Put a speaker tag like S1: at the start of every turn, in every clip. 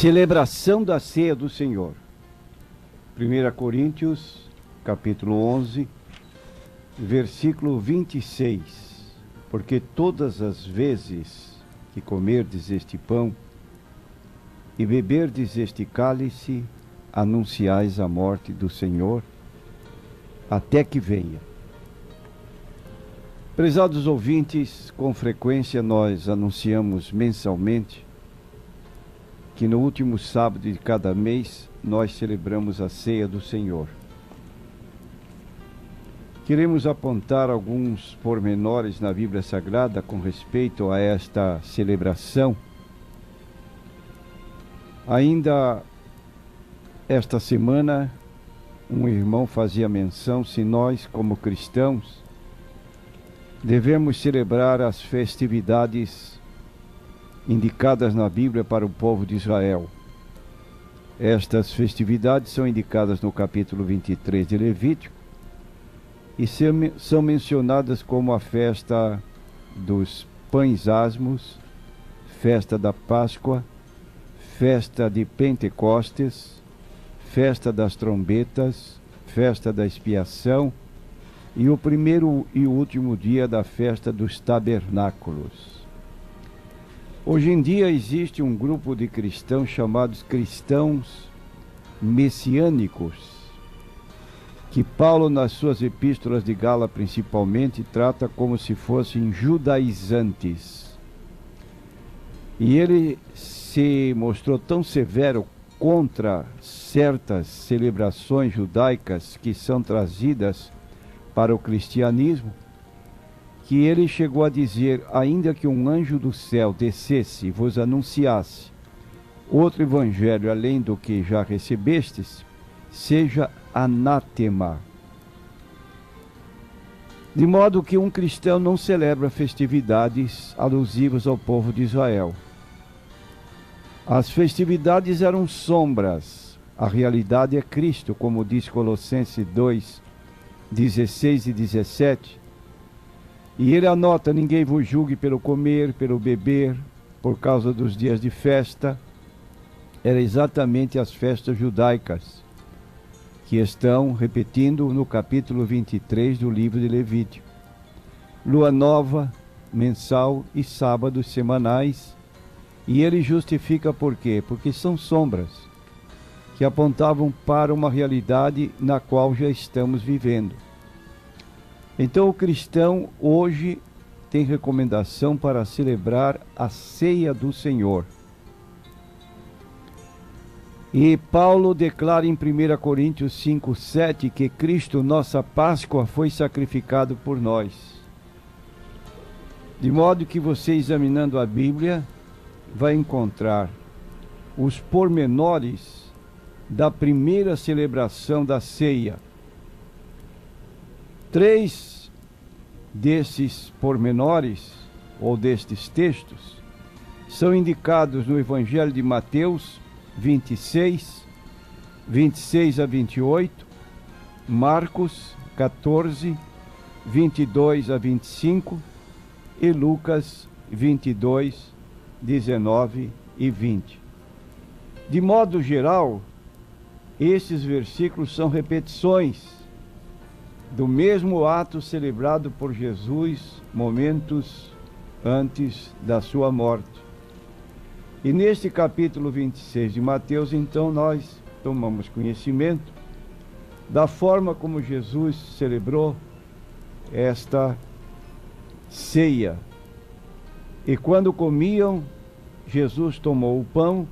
S1: Celebração da ceia do Senhor. 1 Coríntios, capítulo 11, versículo 26. Porque todas as vezes que comerdes este pão e beberdes este cálice, anunciais a morte do Senhor, até que venha. Prezados ouvintes, com frequência nós anunciamos mensalmente que no último sábado de cada mês nós celebramos a ceia do Senhor. Queremos apontar alguns pormenores na Bíblia Sagrada com respeito a esta celebração. Ainda esta semana, um irmão fazia menção se nós, como cristãos, devemos celebrar as festividades indicadas na Bíblia para o povo de Israel. Estas festividades são indicadas no capítulo 23 de Levítico e são mencionadas como a festa dos pães asmos, festa da Páscoa, festa de Pentecostes, festa das trombetas, festa da expiação e o primeiro e o último dia da festa dos tabernáculos. Hoje em dia existe um grupo de cristãos chamados cristãos messiânicos, que Paulo, nas suas epístolas de Gálatas principalmente, trata como se fossem judaizantes. E ele se mostrou tão severo contra certas celebrações judaicas que são trazidas para o cristianismo, que ele chegou a dizer: ainda que um anjo do céu descesse e vos anunciasse outro evangelho além do que já recebestes, seja anátema. De modo que um cristão não celebra festividades alusivas ao povo de Israel. As festividades eram sombras, a realidade é Cristo, como diz Colossenses 2, 16 e 17. E ele anota: ninguém vos julgue pelo comer, pelo beber, por causa dos dias de festa. Era exatamente as festas judaicas, que estão repetindo no capítulo 23 do livro de Levítico. Lua nova, mensal e sábados semanais. E ele justifica por quê? Porque são sombras que apontavam para uma realidade na qual já estamos vivendo. Então o cristão hoje tem recomendação para celebrar a ceia do Senhor. E Paulo declara em 1 Coríntios 5:7 que Cristo, nossa Páscoa, foi sacrificado por nós. De modo que você, examinando a Bíblia, vai encontrar os pormenores da primeira celebração da ceia. 3 desses pormenores, ou destes textos, são indicados no Evangelho de Mateus 26, 26 a 28, Marcos 14, 22 a 25 e Lucas 22, 19 e 20. De modo geral, esses versículos são repetições do mesmo ato celebrado por Jesus momentos antes da sua morte. E neste capítulo 26 de Mateus, então, nós tomamos conhecimento da forma como Jesus celebrou esta ceia. E quando comiam, Jesus tomou o pão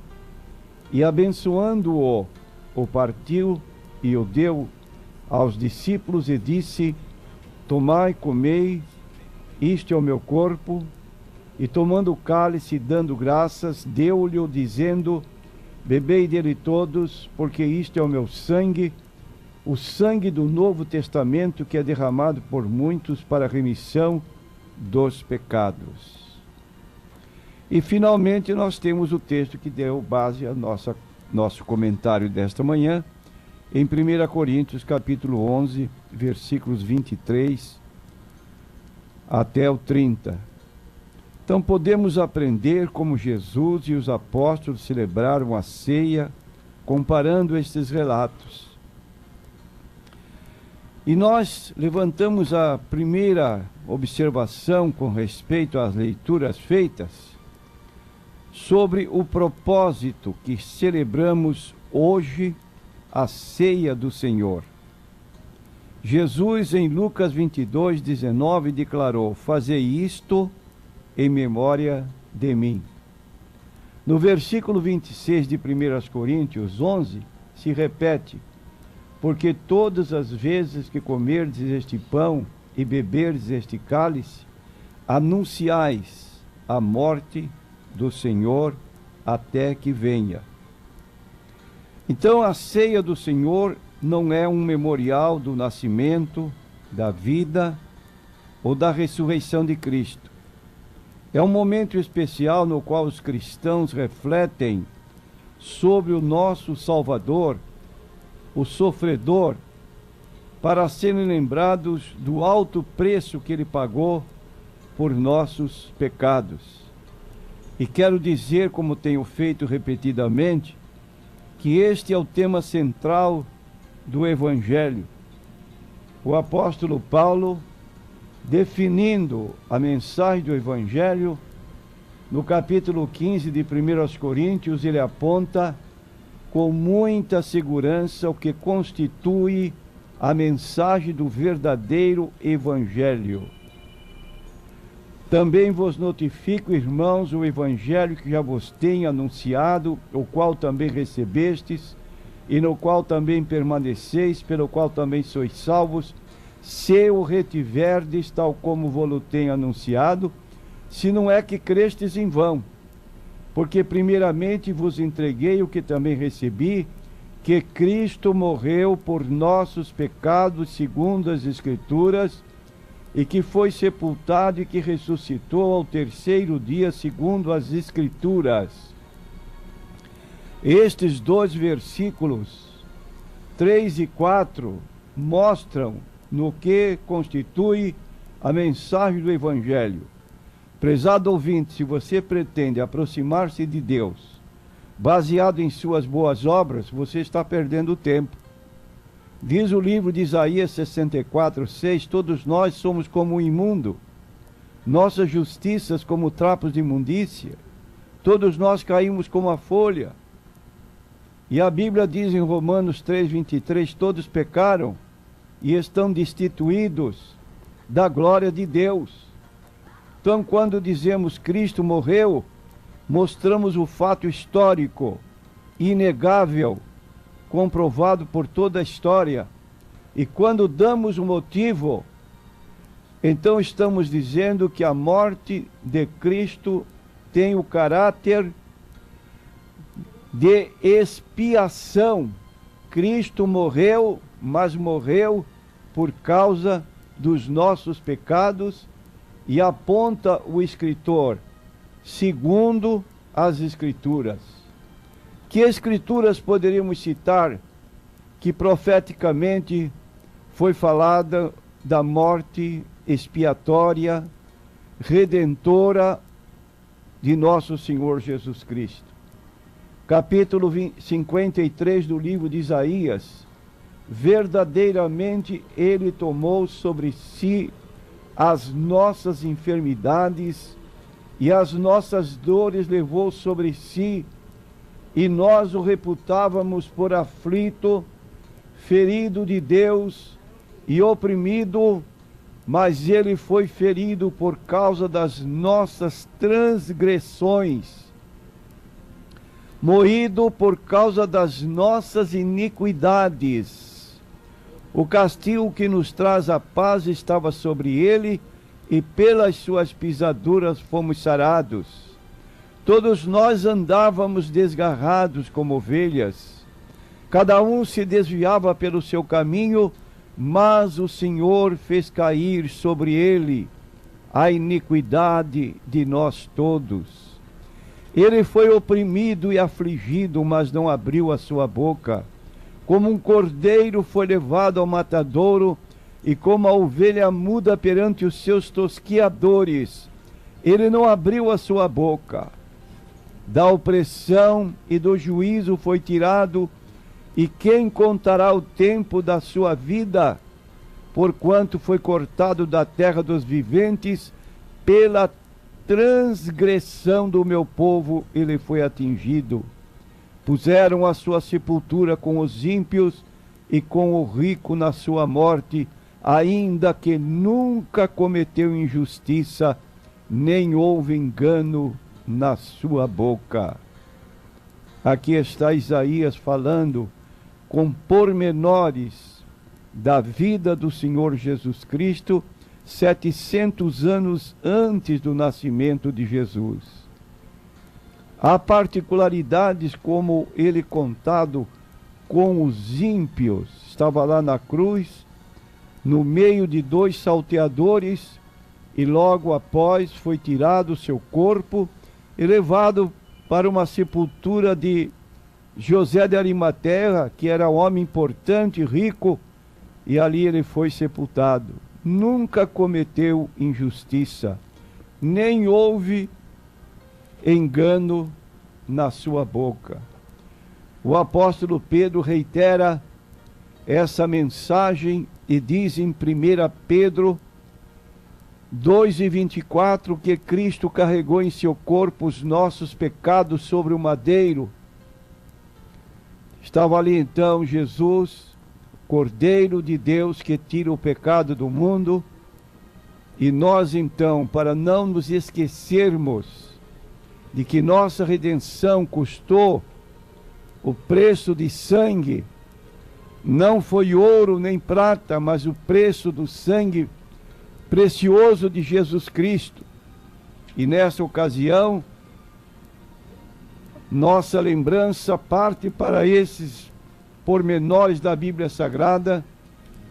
S1: e, abençoando-o, o partiu e o deu aos discípulos e disse: tomai, comei, isto é o meu corpo. E tomando o cálice, dando graças, deu-lhe, dizendo: bebei dele todos, porque isto é o meu sangue, o sangue do Novo Testamento, que é derramado por muitos para a remissão dos pecados. E finalmente nós temos o texto que deu base ao nosso comentário desta manhã, em 1 Coríntios capítulo 11, versículos 23 até o 30. Então podemos aprender como Jesus e os apóstolos celebraram a ceia, comparando estes relatos. E nós levantamos a primeira observação com respeito às leituras feitas sobre o propósito que celebramos hoje a ceia do Senhor. Jesus, em Lucas 22:19, declarou: "Fazei isto em memória de mim." No versículo 26 de 1 Coríntios 11, se repete: "Porque todas as vezes que comerdes este pão e beberdes este cálice, anunciais a morte do Senhor até que venha." Então a ceia do Senhor não é um memorial do nascimento, da vida ou da ressurreição de Cristo. É um momento especial no qual os cristãos refletem sobre o nosso Salvador, o sofredor, para serem lembrados do alto preço que ele pagou por nossos pecados. E quero dizer, como tenho feito repetidamente, que este é o tema central do Evangelho. O apóstolo Paulo, definindo a mensagem do Evangelho, no capítulo 15 de 1 Coríntios, ele aponta com muita segurança o que constitui a mensagem do verdadeiro Evangelho. "Também vos notifico, irmãos, o Evangelho que já vos tenho anunciado, o qual também recebestes, e no qual também permaneceis, pelo qual também sois salvos, se o retiverdes, tal como vos tenho anunciado, se não é que crestes em vão. Porque primeiramente vos entreguei o que também recebi, que Cristo morreu por nossos pecados, segundo as Escrituras, e que foi sepultado e que ressuscitou ao terceiro dia, segundo as Escrituras." Estes dois versículos, 3 e 4, mostram no que constitui a mensagem do Evangelho. Prezado ouvinte, se você pretende aproximar-se de Deus baseado em suas boas obras, você está perdendo tempo. Diz o livro de Isaías 64:6, "Todos nós somos como um imundo, nossas justiças como trapos de imundícia, todos nós caímos como a folha." E a Bíblia diz em Romanos 3:23, "Todos pecaram e estão destituídos da glória de Deus." Então, quando dizemos Cristo morreu, mostramos o fato histórico, inegável, comprovado por toda a história. E quando damos o motivo, então estamos dizendo que a morte de Cristo tem o caráter de expiação. Cristo morreu, mas morreu por causa dos nossos pecados, e aponta o escritor, segundo as Escrituras. Que Escrituras poderíamos citar que profeticamente foi falada da morte expiatória, redentora de nosso Senhor Jesus Cristo? Capítulo 53 do livro de Isaías: "Verdadeiramente ele tomou sobre si as nossas enfermidades e as nossas dores levou sobre si, e nós o reputávamos por aflito, ferido de Deus e oprimido, mas ele foi ferido por causa das nossas transgressões, moído por causa das nossas iniquidades. O castigo que nos traz a paz estava sobre ele, e pelas suas pisaduras fomos sarados. Todos nós andávamos desgarrados como ovelhas, cada um se desviava pelo seu caminho, mas o Senhor fez cair sobre ele a iniquidade de nós todos. Ele foi oprimido e afligido, mas não abriu a sua boca. Como um cordeiro foi levado ao matadouro, e como a ovelha muda perante os seus tosquiadores, Ele não abriu a sua boca. Da opressão e do juízo foi tirado, e quem contará o tempo da sua vida? Porquanto foi cortado da terra dos viventes, pela transgressão do meu povo ele foi atingido. Puseram a sua sepultura com os ímpios e com o rico na sua morte, ainda que nunca cometeu injustiça, nem houve engano na sua boca. Aqui está Isaías falando com pormenores da vida do Senhor Jesus Cristo, 700 anos antes do nascimento de Jesus. Há particularidades como ele contado com os ímpios. Estava lá na cruz, no meio de 2 salteadores, e logo após foi tirado o seu corpo e levado para uma sepultura de José de Arimateia, que era um homem importante, rico, e ali ele foi sepultado. Nunca cometeu injustiça, nem houve engano na sua boca. O apóstolo Pedro reitera essa mensagem e diz em 1 Pedro 2:24 que Cristo carregou em seu corpo os nossos pecados sobre o madeiro. Estava ali então Jesus, Cordeiro de Deus que tira o pecado do mundo, e nós então, para não nos esquecermos de que nossa redenção custou o preço de sangue, não foi ouro nem prata, mas o preço do sangue precioso de Jesus Cristo. E nessa ocasião, nossa lembrança parte para esses pormenores da Bíblia Sagrada,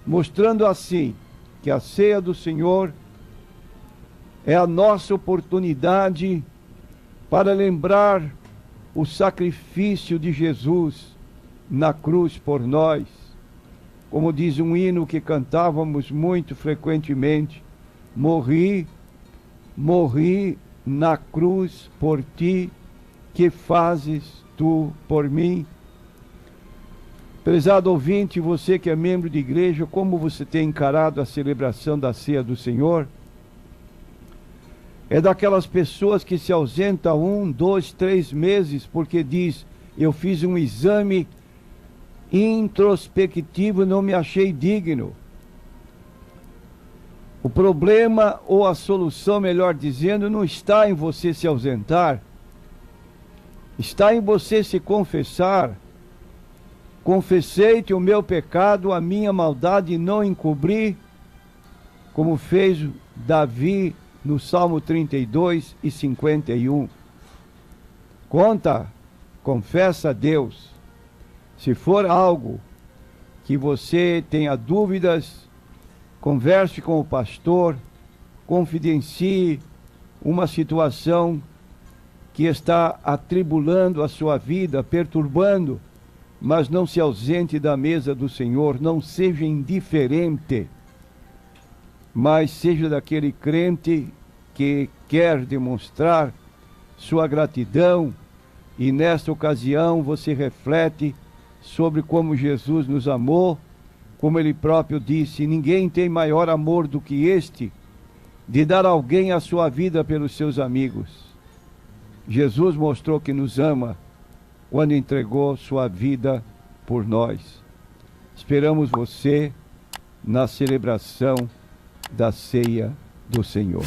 S1: mostrando assim que a ceia do Senhor é a nossa oportunidade para lembrar o sacrifício de Jesus na cruz por nós. Como diz um hino que cantávamos muito frequentemente: morri na cruz por ti, que fazes tu por mim? Prezado ouvinte, você que é membro de igreja, como você tem encarado a celebração da ceia do Senhor? É daquelas pessoas que se ausentam 1, 2, 3 meses porque diz: eu fiz um exame introspectivo e não me achei digno. O problema, ou a solução, melhor dizendo, não está em você se ausentar, está em você se confessar. Confessei-te o meu pecado, a minha maldade, e não encobri, como fez Davi no Salmo 32 e 51. Conta, confessa a Deus. Se for algo que você tenha dúvidas, converse com o pastor, confidencie uma situação que está atribulando a sua vida, perturbando, mas não se ausente da mesa do Senhor, não seja indiferente, mas seja daquele crente que quer demonstrar sua gratidão, e nesta ocasião você reflete sobre como Jesus nos amou, como ele próprio disse: ninguém tem maior amor do que este, de dar alguém a sua vida pelos seus amigos. Jesus mostrou que nos ama quando entregou sua vida por nós. Esperamos você na celebração da ceia do Senhor.